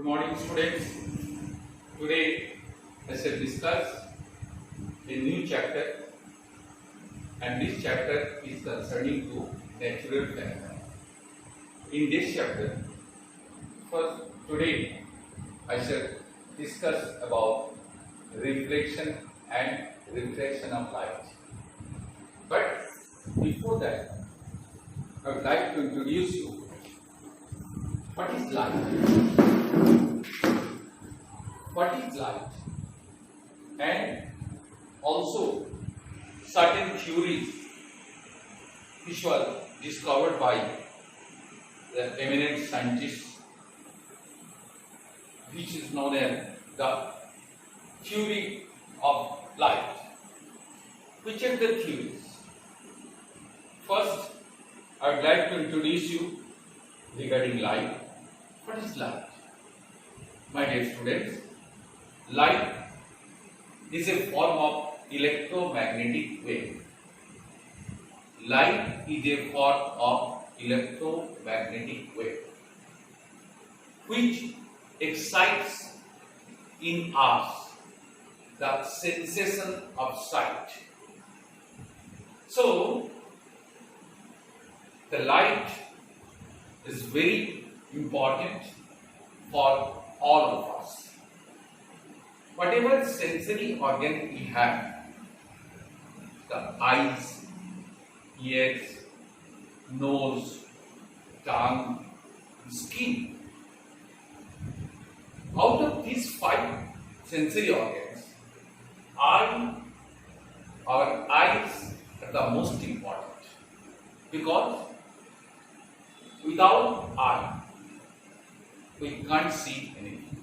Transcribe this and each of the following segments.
Good morning, students. Today I shall discuss a new chapter, and this chapter is concerning to natural phenomena. In this chapter, first today I shall discuss about reflection and refraction of light. But before that, I would like to introduce you what is light. What is light? And also certain theories which were discovered by the eminent scientists, which is known as the theory of light. Which are the theories? First, I would like to introduce you regarding light. What is light? My dear students, light is a form of electromagnetic wave. Light is a form of electromagnetic wave which excites in us the sensation of sight. So, the light is very important for all of us. Whatever sensory organ we have, the eyes, ears, nose, tongue, skin, out of these 5 sensory organs, our eyes are the most important, because without eye, we can't see anything.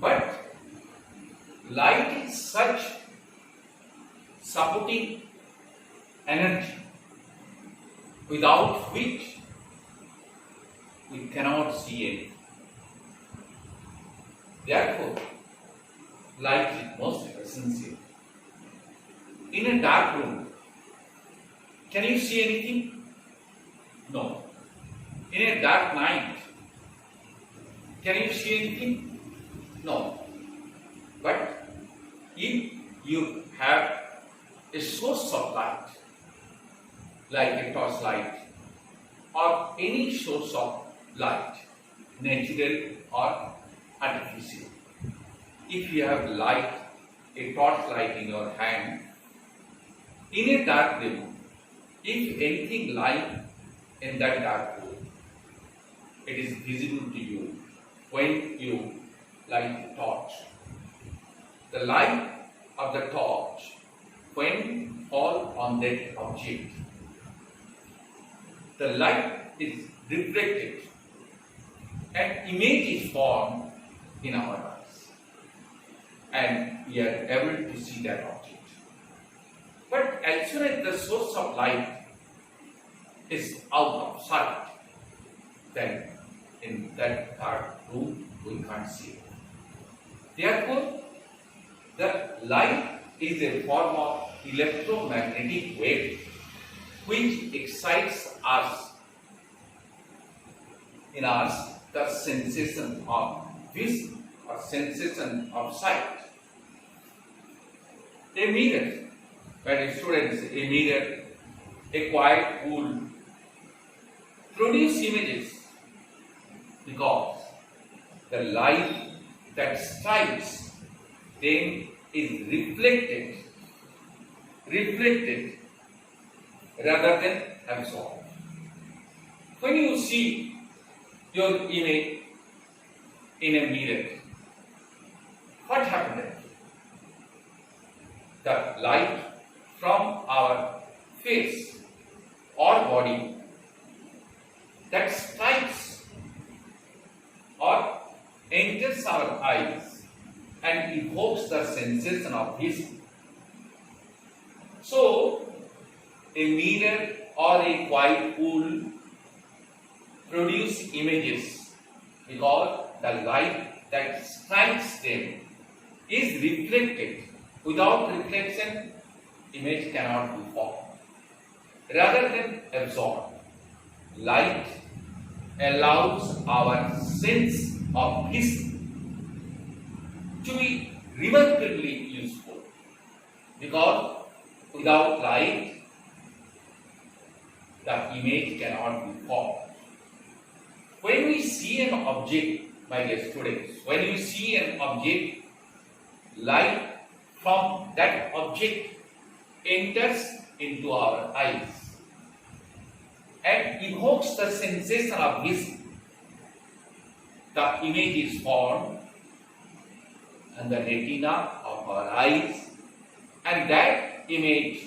But light is such supporting energy without which we cannot see anything. Therefore, light is most essential. In a dark room, can you see anything? No. In a dark night, can you see anything? No. But if you have a source of light, like a torchlight or any source of light, natural or artificial, if you have light, a torchlight in your hand, in a dark room, if anything light in that dark room, it is visible to you when you light the torch. The light of the torch, when fall on that object, the light is reflected and image is formed in our eyes, and we are able to see that object. But as soon as the source of light is out of sight, then in that dark room we can't see it. Therefore, the light is a form of electromagnetic wave which excites us in us the sensation of vision or sensation of sight. A mirror, when students, a mirror, a quiet pool produce images because the light that strikes them is reflected rather than absorbed. When you see your image in a mirror, what happened? The light from our face or body that strikes or enters our eyes and evokes the sensation of vision. So, a mirror or a quiet pool produce images because the light that strikes them is reflected. Without reflection, image cannot be formed. Rather than absorbed, light allows our sense of vision to be remarkably useful, because without light the image cannot be formed. When we see an object, my dear students, when you see an object, light from that object enters into our eyes and evokes the sensation of vision. The image is formed and the retina of our eyes, and that image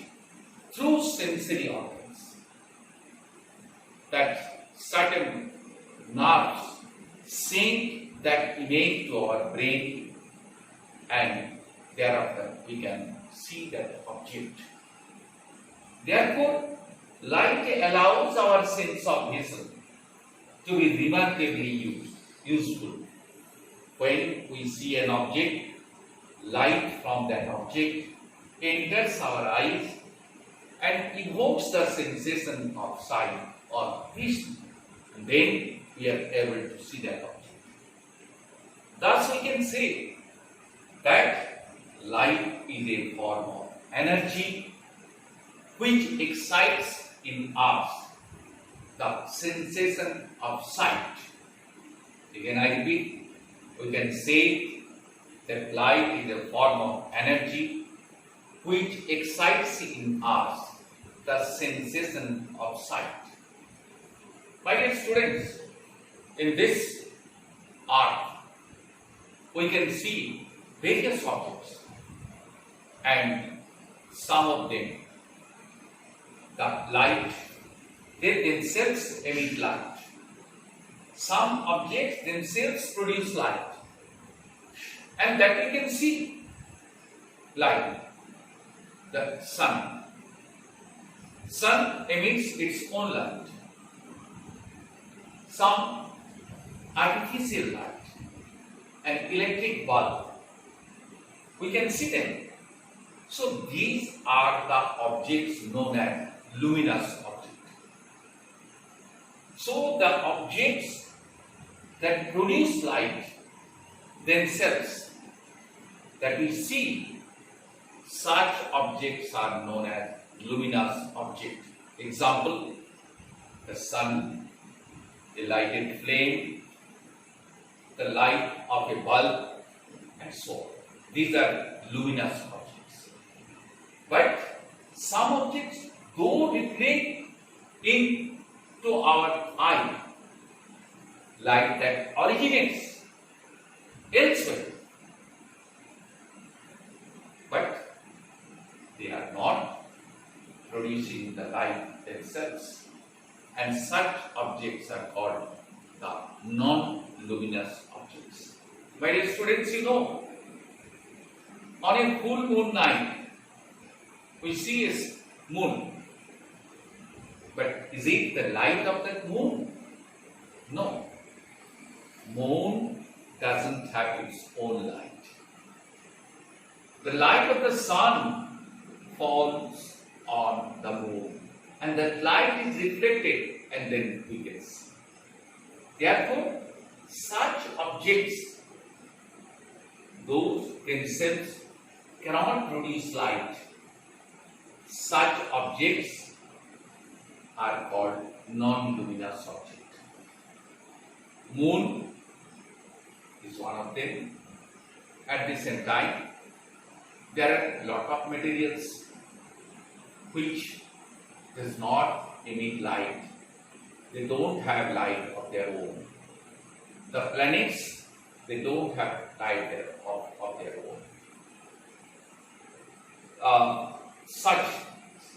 through sensory organs, that certain nerves send that image to our brain, and thereafter we can see that object. Therefore, light allows our sense of vision to be remarkably useful. When we see an object, light from that object enters our eyes and evokes the sensation of sight or vision, and then we are able to see that object. Thus we can say that light is a form of energy which excites in us the sensation of sight. Again I repeat, we can say that light is a form of energy which excites in us the sensation of sight. My dear students, in this art we can see various objects, and some of them, the light, they themselves emit light. Some objects themselves produce light, and that we can see. Like the sun. Sun emits its own light. Some artificial light, an electric bulb, we can see them. So these are the objects known as luminous object. So the objects that produce light themselves, that we see, such objects are known as luminous object. Example, the sun, a lighted flame, the light of a bulb, and so on. These are luminous objects. But some objects, though reflect into our eye, light that originates elsewhere, but they are not producing the light themselves, and such objects are called the non-luminous objects. My dear students, you know, on a full moon night, we see a moon, but is it the light of that moon? No. Moon doesn't have its own light. The light of the sun falls on the moon, and that light is reflected and then we can see. Therefore, such objects, those themselves cannot produce light. Such objects are called non-luminous objects. Moon is one of them. At the same time, there are a lot of materials which does not emit light. They don't have light of their own. The planets, they don't have light of their own. Such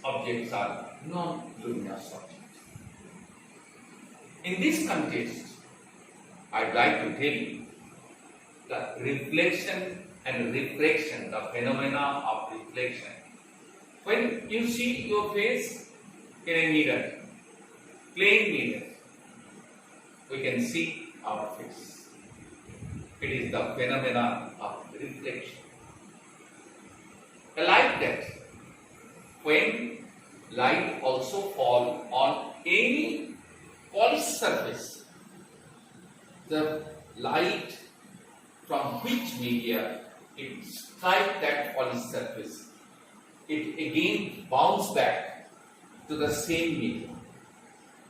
objects are non-luminous objects. In this context, I'd like to tell you the reflection and refraction, the phenomena of reflection. When you see your face in a mirror, plain mirror, we can see our face. It is the phenomena of reflection. Like that, when light also falls on any polished surface, the light from which media it strikes that polished surface, it again bounces back to the same medium.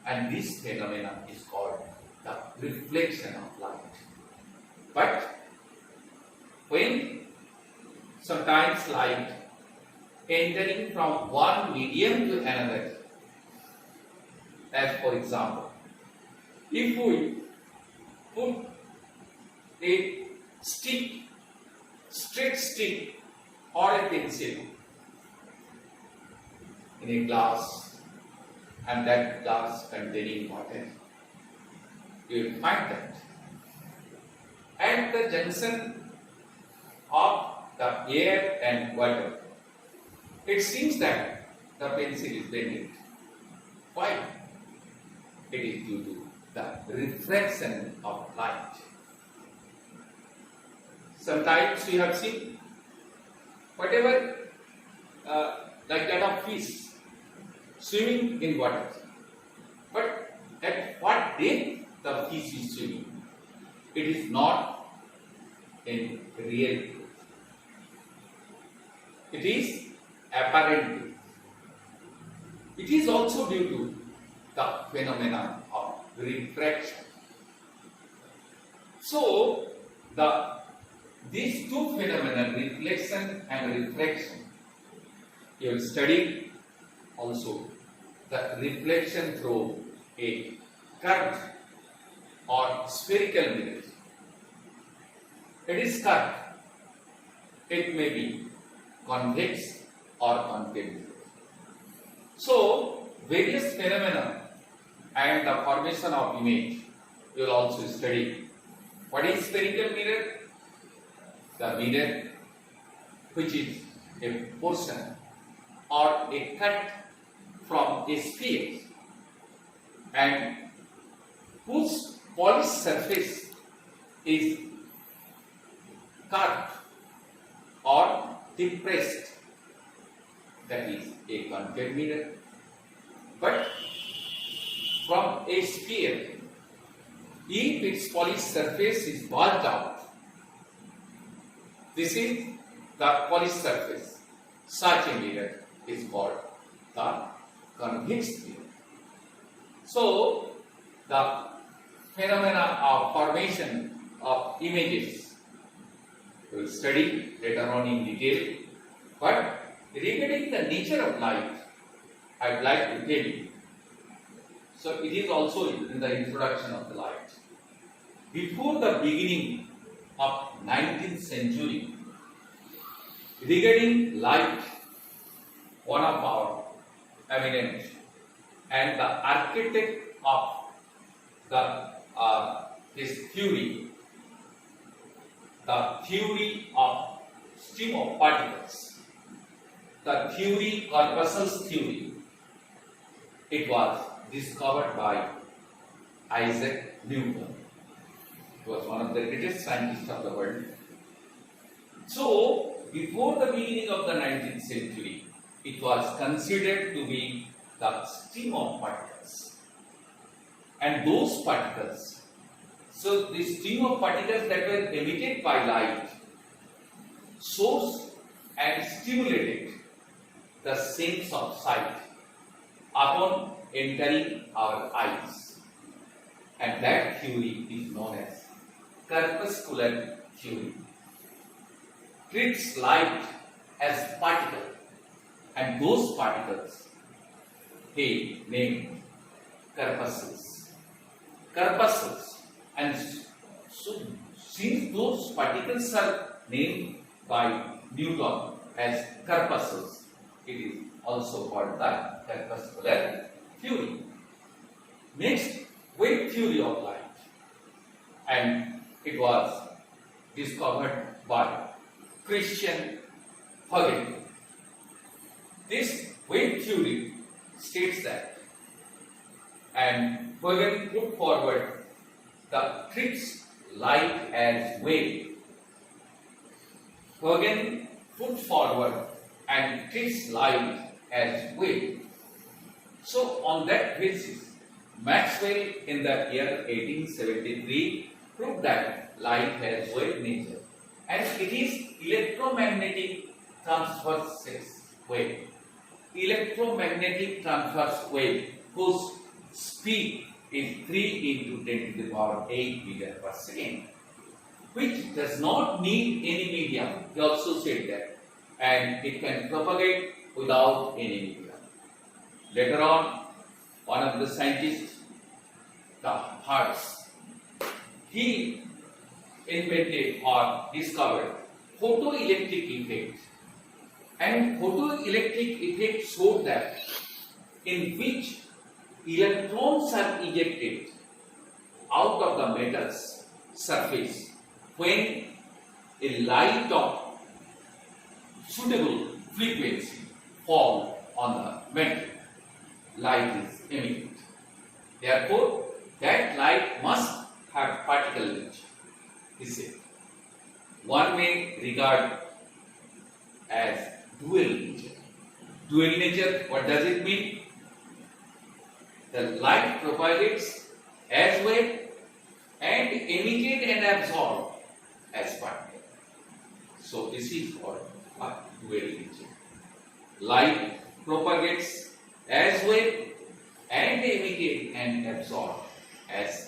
And this phenomenon is called the reflection of light. But when sometimes light entering from one medium to another, as for example, if we put a stick, straight stick or a pencil in a glass and that glass containing water, you will find that at the junction of the air and water, it seems that the pencil is bending. Why? It is due to the refraction of light. Sometimes we have seen whatever like that of fish swimming in water. But at what depth the fish is swimming, it is not in real truth. It is apparent truth. It is also due to the phenomenon of refraction. So, these two phenomena, reflection and refraction, you will study also the reflection through a curved or spherical mirror. It is curved. It may be convex or concave. So, various phenomena and the formation of image you will also study. What is spherical mirror? The mirror which is a portion or a cut from a sphere and whose polished surface is curved or depressed. That is a concave mirror. But from a sphere, if its polished surface is bulged out, this is the polished surface. Such a mirror is called the convex mirror. So, the phenomena of formation of images we will study later on in detail. But regarding the nature of light, I would like to tell you. So, it is also in the introduction of the light. Before the beginning of 19th century, regarding light, one of our eminent and the architect of this theory, the theory of stream of particles, the theory corpuscles theory, it was discovered by Isaac Newton. He was one of the greatest scientists of the world. So, before the beginning of the 19th century, it was considered to be the stream of particles. And those particles, so the stream of particles that were emitted by light, sourced and stimulated the sense of sight upon entering our eyes. And that theory is known as corpuscular theory. Treats light as particle, and those particles he named corpuscles. Corpuscles, and so since those particles are named by Newton as corpuscles, it is also called the corpuscular theory. Next, wave theory of light, and it was discovered by Christian Huygens. This wave theory states that, and Huygens put forward the treats light as wave. Huygens put forward and treats light as wave. So on that basis, Maxwell in the year 1873 prove that light has wave nature and it is electromagnetic transverse wave. Electromagnetic transverse wave whose speed is 3 into 10 to the power 8 meter per second, which does not need any medium. He also said that, and it can propagate without any medium. Later on, one of the scientists, Hertz, he invented or discovered photoelectric effect, and photoelectric effect showed that in which electrons are ejected out of the metal's surface when a light of suitable frequency fall on the metal, light is emitted. Therefore, that light must have particle nature. He said, one may regard as dual nature. Dual nature, what does it mean? The light propagates as wave and emitted and absorbed as particle. So this is called a dual nature. Light propagates as wave and emitted and absorbed as